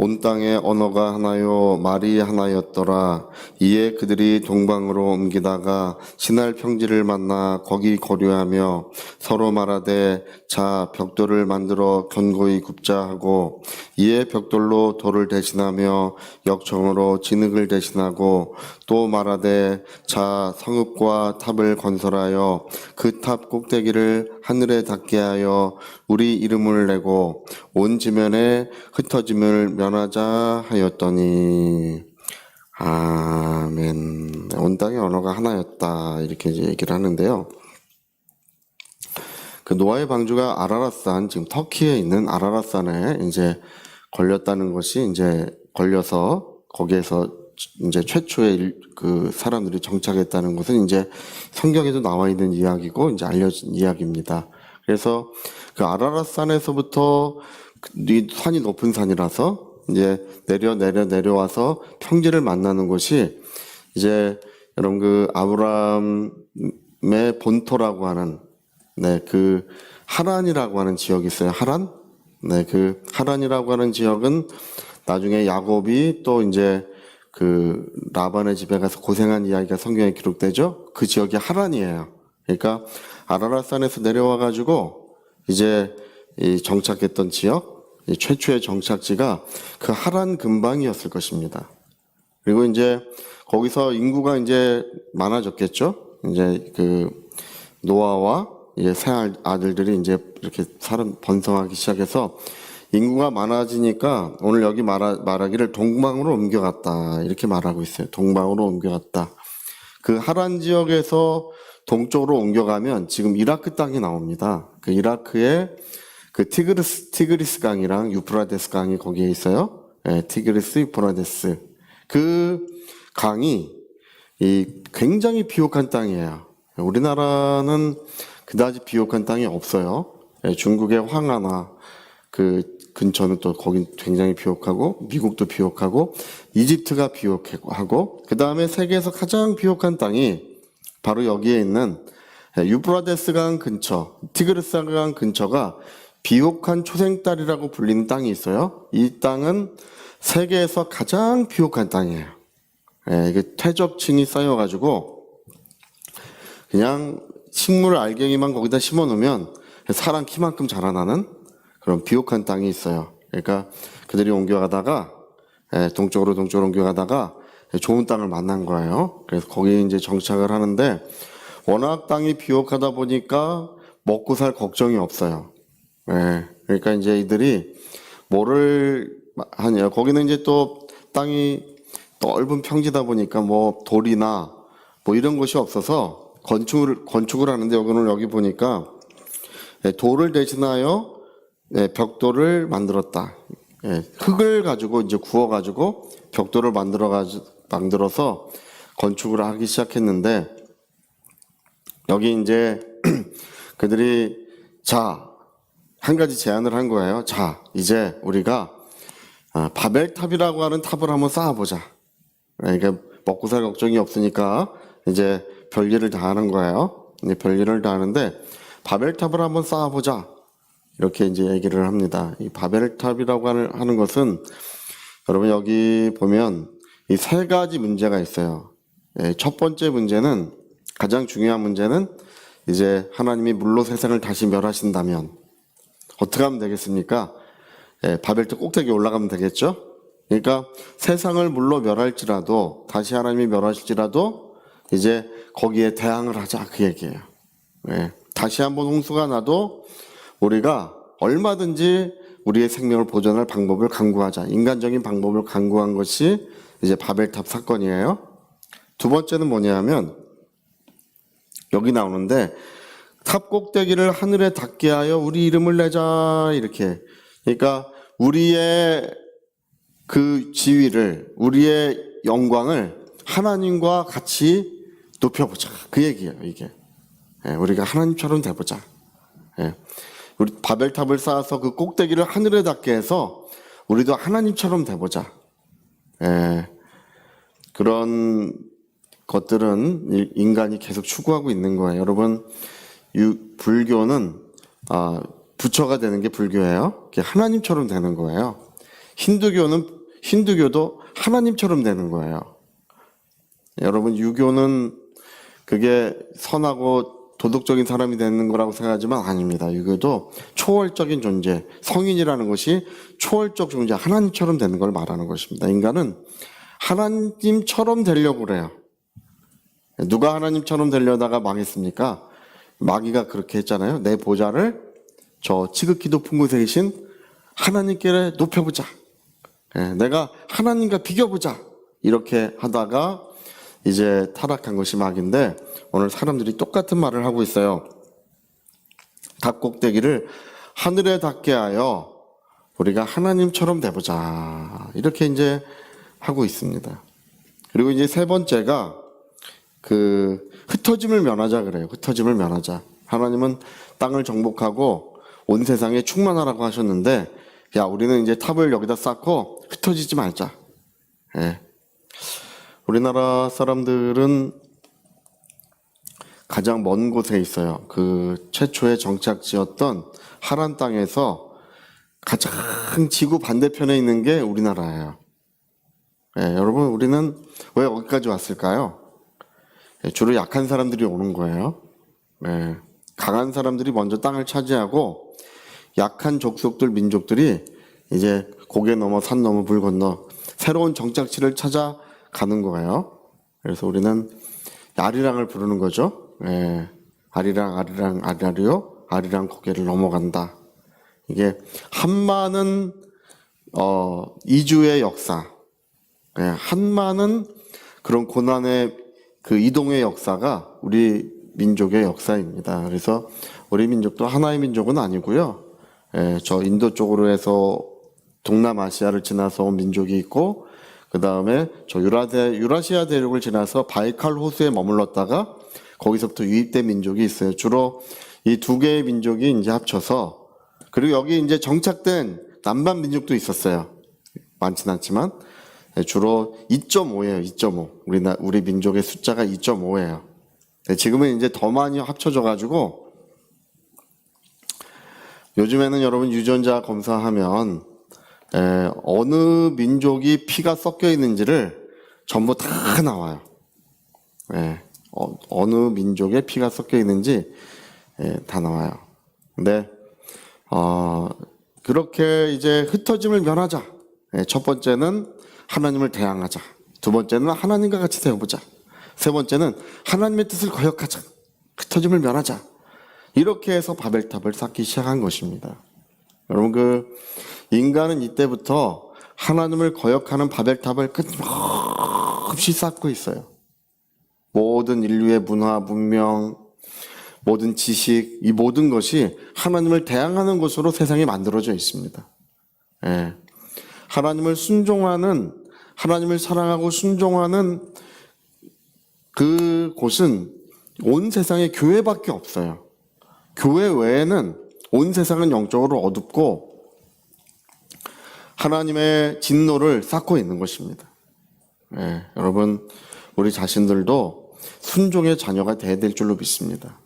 온 땅에 언어가 하나요 말이 하나였더라. 이에 그들이 동방으로 옮기다가 신할 평지를 만나 거기 거류하며 서로 말하되 자 벽돌을 만들어 견고히 굽자 하고, 이에 벽돌로 돌을 대신하며 역청으로 진흙을 대신하고, 또 말하되 자 성읍과 탑을 건설하여 그 탑 꼭대기를 하늘에 닿게 하여 우리 이름을 내고 온 지면에 흩어짐을 면하자 하였더니. 아멘. 온 땅의 언어가 하나였다, 이렇게 이제 얘기를 하는데요. 그 노아의 방주가 아라랏산, 지금 터키에 있는 아라랏산에 이제 걸렸다는 것이, 이제 걸려서 거기에서 이제 최초의 그 사람들이 정착했다는 것은 이제 성경에도 나와 있는 이야기고 이제 알려진 이야기입니다. 그래서 그 아라랏산에서부터 이 산이 높은 산이라서 이제 내려와서 평지를 만나는 곳이 이제 여러분 그 아브라함의 본토라고 하는, 그 하란이라고 하는 지역이 있어요. 하란? 그 하란이라고 하는 지역은 나중에 야곱이 또 이제 그 라반의 집에 가서 고생한 이야기가 성경에 기록되죠. 그 지역이 하란이에요. 그러니까 아라랏산에서 내려와 가지고 이제 이 정착했던 지역, 이 최초의 정착지가 그 하란 근방이었을 것입니다. 그리고 이제 거기서 인구가 이제 많아졌겠죠. 이제 그 노아와 이제 세 아들들이 이제 이렇게 사람 번성하기 시작해서 인구가 많아지니까 오늘 여기 말하기를 동방으로 옮겨갔다, 이렇게 말하고 있어요. 동방으로 옮겨갔다. 그 하란 지역에서 동쪽으로 옮겨가면 지금 이라크 땅이 나옵니다. 그 이라크에 그 티그리스 강이랑 유프라데스 강이 거기에 있어요. 티그리스, 유프라데스. 그 강이 굉장히 비옥한 땅이에요. 우리나라는 그다지 비옥한 땅이 없어요. 중국의 황하나 그 근처는 또 거긴 굉장히 비옥하고, 미국도 비옥하고, 이집트가 비옥하고, 그 다음에 세계에서 가장 비옥한 땅이 바로 여기에 있는 유프라데스 강 근처, 티그리스 강 근처가 비옥한 초생딸이라고 불리는 땅이 있어요. 이 땅은 세계에서 가장 비옥한 땅이에요. 이게 퇴적층이 쌓여가지고 그냥 식물 알갱이만 거기다 심어 놓으면 사람 키만큼 자라나는 그런 비옥한 땅이 있어요. 그러니까 그들이 옮겨가다가 동쪽으로 옮겨가다가 좋은 땅을 만난 거예요. 그래서 거기 이제 정착을 하는데, 워낙 땅이 비옥하다 보니까 먹고 살 걱정이 없어요. 그러니까 이제 이들이 뭐를 하냐, 거기는 이제 또 땅이 넓은 평지다 보니까 뭐 돌이나 뭐 이런 것이 없어서 건축을 하는데, 여기 보니까 돌을 대신하여 벽돌을 만들었다. 흙을 가지고 이제 구워가지고 벽돌을 만들어서 건축을 하기 시작했는데, 여기 이제 그들이 한 가지 제안을 한 거예요. 이제 우리가 바벨탑이라고 하는 탑을 한번 쌓아보자. 그러니까 먹고 살 걱정이 없으니까 이제 별일을 다 하는 거예요. 별일을 다 하는데 바벨탑을 한번 쌓아보자, 이렇게 이제 얘기를 합니다. 이 바벨탑이라고 하는 것은 여러분 여기 보면 이 세 가지 문제가 있어요. 첫 번째 문제는, 가장 중요한 문제는 이제 하나님이 물로 세상을 다시 멸하신다면 어떻게 하면 되겠습니까? 바벨탑 꼭대기에 올라가면 되겠죠? 그러니까 세상을 물로 멸할지라도, 다시 하나님이 멸하실지라도 이제 거기에 대항을 하자, 그 얘기예요. 다시 한번 홍수가 나도 우리가 얼마든지 우리의 생명을 보존할 방법을 강구하자. 인간적인 방법을 강구한 것이 이제 바벨탑 사건이에요. 두 번째는 뭐냐면 여기 나오는데, 탑 꼭대기를 하늘에 닿게 하여 우리 이름을 내자, 이렇게. 그러니까 우리의 그 지위를, 우리의 영광을 하나님과 같이 높여보자, 그 얘기예요. 이게 우리가 하나님처럼 돼보자. 우리 바벨탑을 쌓아서 그 꼭대기를 하늘에 닿게 해서 우리도 하나님처럼 돼보자. 그런 것들은 인간이 계속 추구하고 있는 거예요. 여러분, 불교는 부처가 되는 게 불교예요. 하나님처럼 되는 거예요. 힌두교도 하나님처럼 되는 거예요. 여러분, 유교는 그게 선하고 도덕적인 사람이 되는 거라고 생각하지만 아닙니다. 유교도 초월적인 존재, 성인이라는 것이 초월적 존재, 하나님처럼 되는 걸 말하는 것입니다. 인간은 하나님처럼 되려고 그래요. 누가 하나님처럼 되려다가 망했습니까? 마귀가 그렇게 했잖아요. 내 보좌를 저 지극히 높은 곳에 계신 하나님께 높여보자. 내가 하나님과 비교보자. 이렇게 하다가 이제 타락한 것이 마귀인데, 오늘 사람들이 똑같은 말을 하고 있어요. 닭 꼭대기를 하늘에 닿게 하여 우리가 하나님처럼 돼보자. 이렇게 이제 하고 있습니다. 그리고 이제 세 번째가 흩어짐을 면하자 그래요. 흩어짐을 면하자. 하나님은 땅을 정복하고 온 세상에 충만하라고 하셨는데, 야, 우리는 이제 탑을 여기다 쌓고 흩어지지 말자. 우리나라 사람들은 가장 먼 곳에 있어요. 그 최초의 정착지였던 하란 땅에서 가장 지구 반대편에 있는 게 우리나라예요. 여러분, 우리는 왜 여기까지 왔을까요? 주로 약한 사람들이 오는 거예요. 강한 사람들이 먼저 땅을 차지하고 약한 족속들, 민족들이 이제 고개 넘어 산 넘어 물 건너 새로운 정착지를 찾아가는 거예요. 그래서 우리는 아리랑을 부르는 거죠. 아리랑 아리랑 아리라리요, 아리랑 고개를 넘어간다. 이게 한많은 이주의 역사, 한많은 그런 고난의 그 이동의 역사가 우리 민족의 역사입니다. 그래서 우리 민족도 하나의 민족은 아니고요. 저 인도 쪽으로 해서 동남아시아를 지나서 온 민족이 있고, 그 다음에 저 유라시아 대륙을 지나서 바이칼 호수에 머물렀다가 거기서부터 유입된 민족이 있어요. 주로 이 두 개의 민족이 이제 합쳐서, 그리고 여기 이제 정착된 남반 민족도 있었어요. 많진 않지만 주로 2.5예요. 2.5. 우리 민족의 숫자가 2.5예요. 지금은 이제 더 많이 합쳐져 가지고, 요즘에는 여러분 유전자 검사하면 어느 민족이 피가 섞여 있는지를 전부 다 나와요. 어느 민족의 피가 섞여 있는지 다 나와요. 근데 그렇게 이제 흩어짐을 면하자. 첫 번째는 하나님을 대항하자. 두 번째는 하나님과 같이 되어보자. 세 번째는 하나님의 뜻을 거역하자. 흩어짐을 면하자. 이렇게 해서 바벨탑을 쌓기 시작한 것입니다. 여러분, 인간은 이때부터 하나님을 거역하는 바벨탑을 끊임없이 쌓고 있어요. 모든 인류의 문화, 문명, 모든 지식, 이 모든 것이 하나님을 대항하는 것으로 세상이 만들어져 있습니다. 하나님을 순종하는, 하나님을 사랑하고 순종하는 그 곳은 온 세상에 교회밖에 없어요. 교회 외에는 온 세상은 영적으로 어둡고 하나님의 진노를 쌓고 있는 것입니다. 여러분, 우리 자신들도 순종의 자녀가 돼야 될 줄로 믿습니다.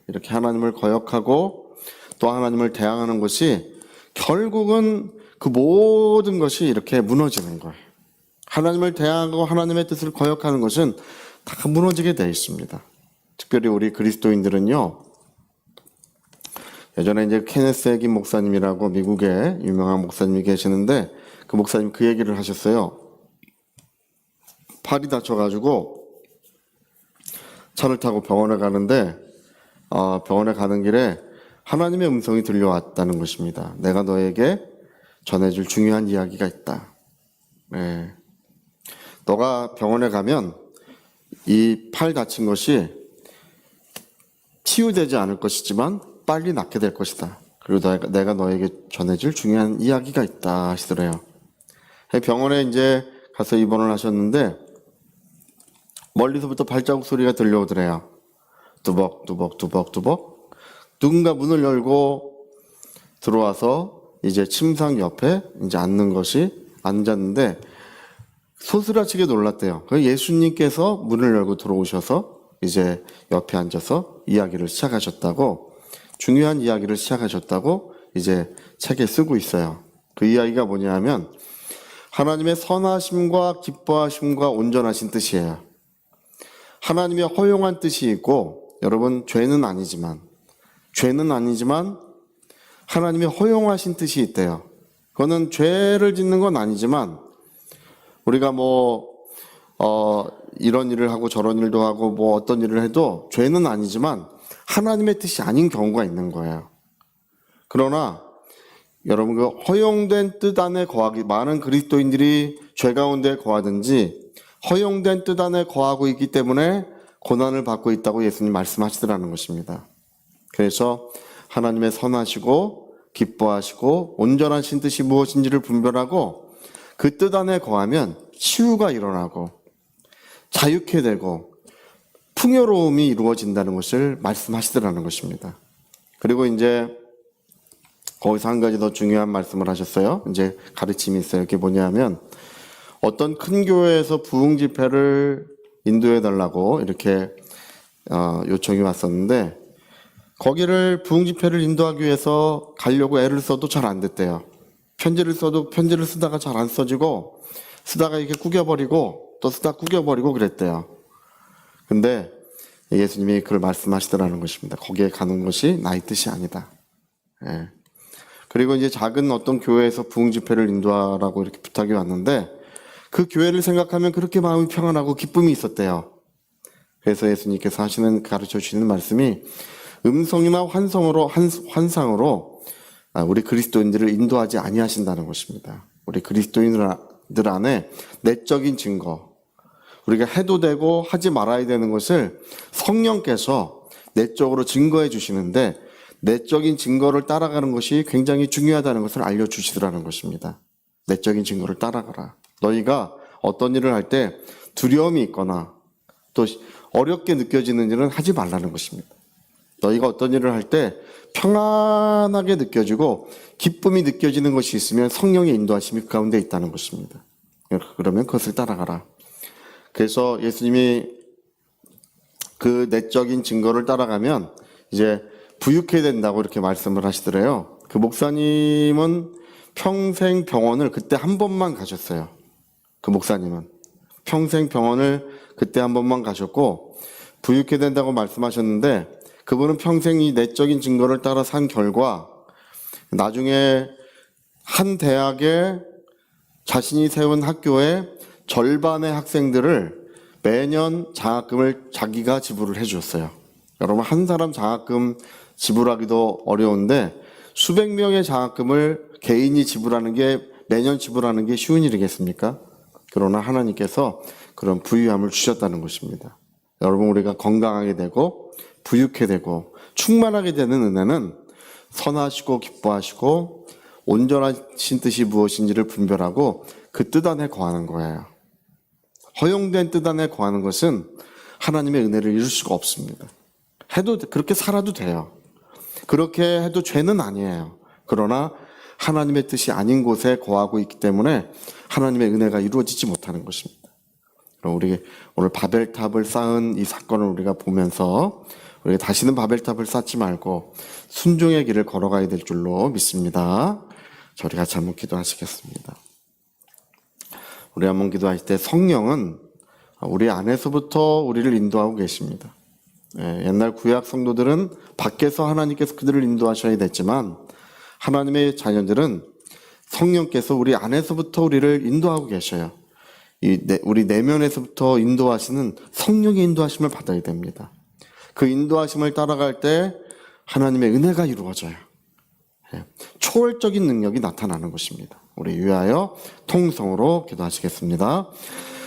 이렇게 하나님을 거역하고 또 하나님을 대항하는 것이 결국은 그 모든 것이 이렇게 무너지는 거예요. 하나님을 대항하고 하나님의 뜻을 거역하는 것은 다 무너지게 되어 있습니다. 특별히 우리 그리스도인들은요, 예전에 이제 케네스 해긴 목사님이라고 미국에 유명한 목사님이 계시는데, 그 목사님 그 얘기를 하셨어요. 팔이 다쳐가지고 차를 타고 병원에 가는데, 병원에 가는 길에 하나님의 음성이 들려왔다는 것입니다. 내가 너에게 전해줄 중요한 이야기가 있다. 너가 병원에 가면 이 팔 다친 것이 치유되지 않을 것이지만 빨리 낫게 될 것이다. 그리고 내가 너에게 전해줄 중요한 이야기가 있다 하시더래요. 병원에 이제 가서 입원을 하셨는데 멀리서부터 발자국 소리가 들려오더래요. 두벅두벅 누군가 문을 열고 들어와서 이제 침상 옆에 이제 앉았는데 소스라치게 놀랐대요. 예수님께서 문을 열고 들어오셔서 이제 옆에 앉아서 이야기를 시작하셨다고, 중요한 이야기를 시작하셨다고 이제 책에 쓰고 있어요. 그 이야기가 뭐냐면 하나님의 선하심과 기뻐하심과 온전하신 뜻이에요. 하나님의 허용한 뜻이 있고, 여러분 죄는 아니지만 하나님의 허용하신 뜻이 있대요. 그거는 죄를 짓는 건 아니지만 우리가 이런 일을 하고 저런 일도 하고 어떤 일을 해도 죄는 아니지만 하나님의 뜻이 아닌 경우가 있는 거예요. 그러나 여러분, 그 허용된 뜻 안에 거하기, 많은 그리스도인들이 죄 가운데 거하든지 허용된 뜻 안에 거하고 있기 때문에 고난을 받고 있다고 예수님 말씀하시더라는 것입니다. 그래서 하나님의 선하시고 기뻐하시고 온전하신 뜻이 무엇인지를 분별하고 그 뜻 안에 거하면 치유가 일어나고 자유케 되고 풍요로움이 이루어진다는 것을 말씀하시더라는 것입니다. 그리고 이제 거기서 한 가지 더 중요한 말씀을 하셨어요. 이제 가르침이 있어요. 그게 뭐냐면 어떤 큰 교회에서 부흥 집회를 인도해 달라고 이렇게 요청이 왔었는데 거기를 부흥 집회를 인도하기 위해서 가려고 애를 써도 잘 안 됐대요. 편지를 쓰다가 잘 안 써지고 쓰다가 이렇게 구겨버리고 또 쓰다 구겨버리고 그랬대요. 근데 예수님이 그걸 말씀하시더라는 것입니다. 거기에 가는 것이 나의 뜻이 아니다. 예. 그리고 이제 작은 어떤 교회에서 부흥 집회를 인도하라고 이렇게 부탁이 왔는데 그 교회를 생각하면 그렇게 마음이 평안하고 기쁨이 있었대요. 그래서 예수님께서 가르쳐 주시는 말씀이 음성이나 환상으로 우리 그리스도인들을 인도하지 아니하신다는 것입니다. 우리 그리스도인들 안에 내적인 증거, 우리가 해도 되고 하지 말아야 되는 것을 성령께서 내적으로 증거해 주시는데 내적인 증거를 따라가는 것이 굉장히 중요하다는 것을 알려주시더라는 것입니다. 내적인 증거를 따라가라. 너희가 어떤 일을 할 때 두려움이 있거나 또 어렵게 느껴지는 일은 하지 말라는 것입니다. 너희가 어떤 일을 할 때 평안하게 느껴지고 기쁨이 느껴지는 것이 있으면 성령의 인도하심이 그 가운데 있다는 것입니다. 그러면 그것을 따라가라. 그래서 예수님이 그 내적인 증거를 따라가면 이제 부유케 된다고 이렇게 말씀을 하시더래요. 그 목사님은 평생 병원을 그때 한 번만 가셨어요. 그 목사님은 평생 병원을 그때 한 번만 가셨고 부유케 된다고 말씀하셨는데 그분은 평생 이 내적인 증거를 따라 산 결과 나중에 한 대학에 자신이 세운 학교에 절반의 학생들을 매년 장학금을 자기가 지불을 해주었어요. 여러분, 한 사람 장학금 지불하기도 어려운데 수백 명의 장학금을 개인이 매년 지불하는 게 쉬운 일이겠습니까? 그러나 하나님께서 그런 부유함을 주셨다는 것입니다. 여러분, 우리가 건강하게 되고 부유케 되고 충만하게 되는 은혜는 선하시고 기뻐하시고 온전하신 뜻이 무엇인지를 분별하고 그 뜻 안에 거하는 거예요. 허용된 뜻 안에 거하는 것은 하나님의 은혜를 이룰 수가 없습니다. 그렇게 살아도 돼요. 그렇게 해도 죄는 아니에요. 그러나 하나님의 뜻이 아닌 곳에 거하고 있기 때문에 하나님의 은혜가 이루어지지 못하는 것입니다. 그럼 우리 오늘 바벨탑을 쌓은 이 사건을 우리가 보면서 우리가 다시는 바벨탑을 쌓지 말고 순종의 길을 걸어가야 될 줄로 믿습니다. 저희 같이 한번 기도하시겠습니다. 우리 한번 기도하실 때 성령은 우리 안에서부터 우리를 인도하고 계십니다. 옛날 구약 성도들은 밖에서 하나님께서 그들을 인도하셔야 됐지만 하나님의 자녀들은 성령께서 우리 안에서부터 우리를 인도하고 계셔요. 우리 내면에서부터 인도하시는 성령의 인도하심을 받아야 됩니다. 그 인도하심을 따라갈 때 하나님의 은혜가 이루어져요. 초월적인 능력이 나타나는 것입니다. 우리 위하여 통성으로 기도하시겠습니다.